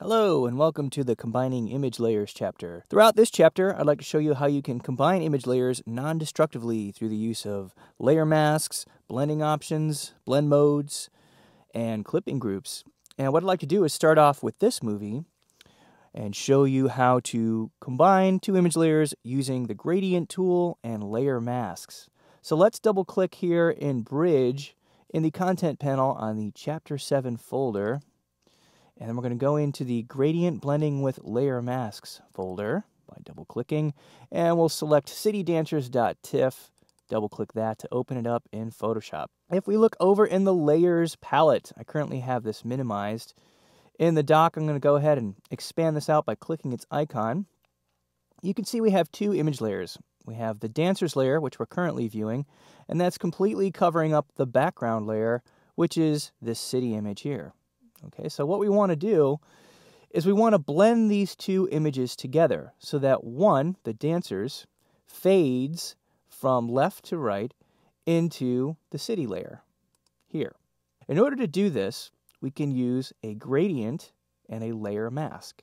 Hello and welcome to the Combining Image Layers chapter. Throughout this chapter, I'd like to show you how you can combine image layers non-destructively through the use of layer masks, blending options, blend modes, and clipping groups. And what I'd like to do is start off with this movie and show you how to combine two image layers using the gradient tool and layer masks. So let's double click here in Bridge in the content panel on the Chapter 7 folder. And then we're going to go into the Gradient Blending with Layer Masks folder by double-clicking. And we'll select citydancers.tiff, double-click that to open it up in Photoshop. If we look over in the Layers palette, I currently have this minimized. In the dock, I'm going to go ahead and expand this out by clicking its icon. You can see we have two image layers. We have the Dancers layer, which we're currently viewing, and that's completely covering up the background layer, which is this city image here. Okay, so what we want to do is we want to blend these two images together so that one, the Dancers, fades from left to right into the city layer here. In order to do this, we can use a gradient and a layer mask.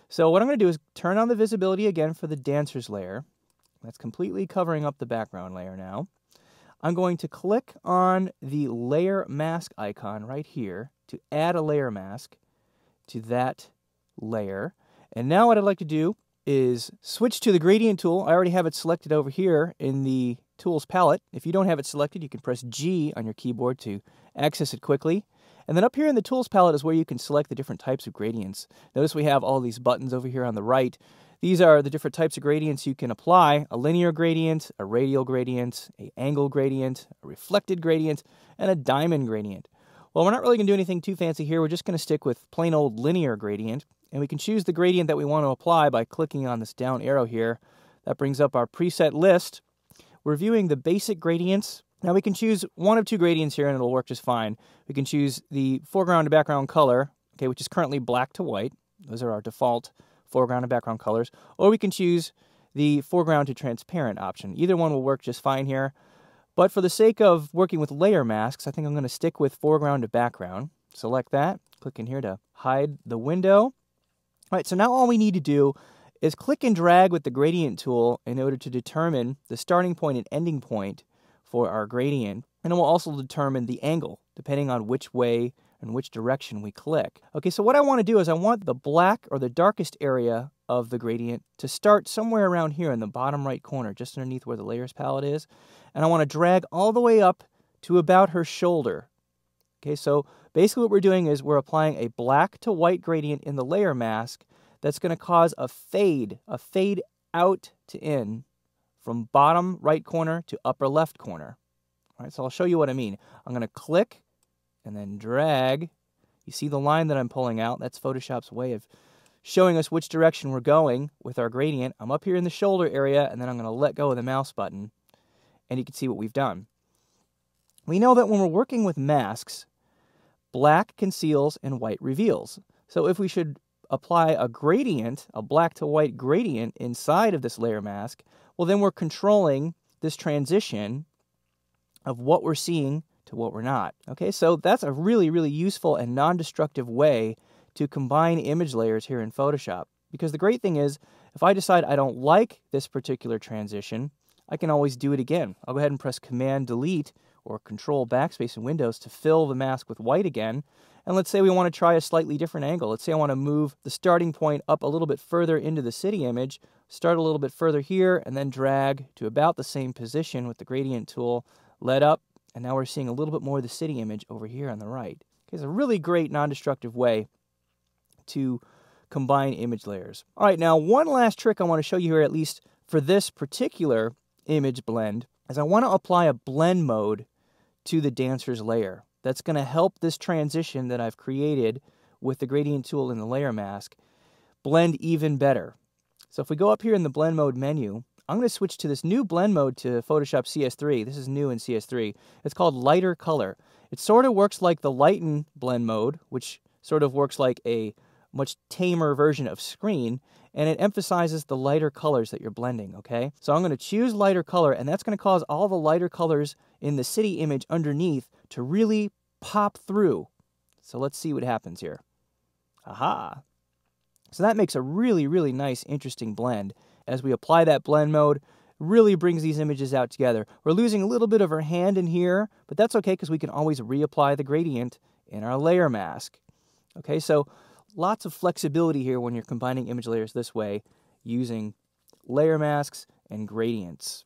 So what I'm going to do is turn on the visibility again for the Dancers layer. That's completely covering up the background layer now. I'm going to click on the layer mask icon right here to add a layer mask to that layer. And now what I'd like to do is switch to the gradient tool. I already have it selected over here in the tools palette. If you don't have it selected, you can press G on your keyboard to access it quickly. And then up here in the tools palette is where you can select the different types of gradients. Notice we have all these buttons over here on the right. These are the different types of gradients you can apply: a linear gradient, a radial gradient, an angle gradient, a reflected gradient, and a diamond gradient. Well, we're not really going to do anything too fancy here. We're just going to stick with plain old linear gradient, and we can choose the gradient that we want to apply by clicking on this down arrow here. That brings up our preset list. We're viewing the basic gradients. Now we can choose one of two gradients here and it'll work just fine. We can choose the foreground to background color, okay, which is currently black to white. Those are our default foreground and background colors. Or we can choose the foreground to transparent option. Either one will work just fine here. But for the sake of working with layer masks, I think I'm going to stick with foreground to background. Select that, click in here to hide the window. All right, so now all we need to do is click and drag with the gradient tool in order to determine the starting point and ending point for our gradient. And it will also determine the angle, depending on which way and which direction we click. Okay, so what I want to do is I want the black or the darkest area of the gradient to start somewhere around here in the bottom right corner, just underneath where the layers palette is. And I want to drag all the way up to about her shoulder. Okay, so basically what we're doing is we're applying a black to white gradient in the layer mask that's going to cause a fade out to in from bottom right corner to upper left corner. All right, so I'll show you what I mean. I'm going to click and then drag. You see the line that I'm pulling out? That's Photoshop's way of showing us which direction we're going with our gradient. I'm up here in the shoulder area, and then I'm going to let go of the mouse button, and you can see what we've done. We know that when we're working with masks, black conceals and white reveals. So if we should apply a gradient, a black to white gradient inside of this layer mask, well, then we're controlling this transition of what we're seeing to what we're not. Okay, so that's a really, really useful and non-destructive way to combine image layers here in Photoshop. Because the great thing is, if I decide I don't like this particular transition, I can always do it again. I'll go ahead and press Command-Delete or Control Backspace in Windows to fill the mask with white again. And let's say we want to try a slightly different angle. Let's say I want to move the starting point up a little bit further into the city image, start a little bit further here, and then drag to about the same position with the gradient tool, let up, and now we're seeing a little bit more of the city image over here on the right. Okay, it's a really great non-destructive way to combine image layers. All right, now one last trick I want to show you here, at least for this particular image blend, is I want to apply a blend mode to the Dancers layer. That's going to help this transition that I've created with the gradient tool in the layer mask blend even better. So if we go up here in the blend mode menu, I'm going to switch to this new blend mode to Photoshop CS3. This is new in CS3. It's called lighter color. It sort of works like the lighten blend mode, which sort of works like a much tamer version of screen, and it emphasizes the lighter colors that you're blending, okay? So I'm going to choose lighter color, and that's going to cause all the lighter colors in the city image underneath to really pop through. So let's see what happens here. Aha! So that makes a really, really nice, interesting blend. As we apply that blend mode, really brings these images out together. We're losing a little bit of our hand in here, but that's okay because we can always reapply the gradient in our layer mask. Okay, so lots of flexibility here when you're combining image layers this way using layer masks and gradients.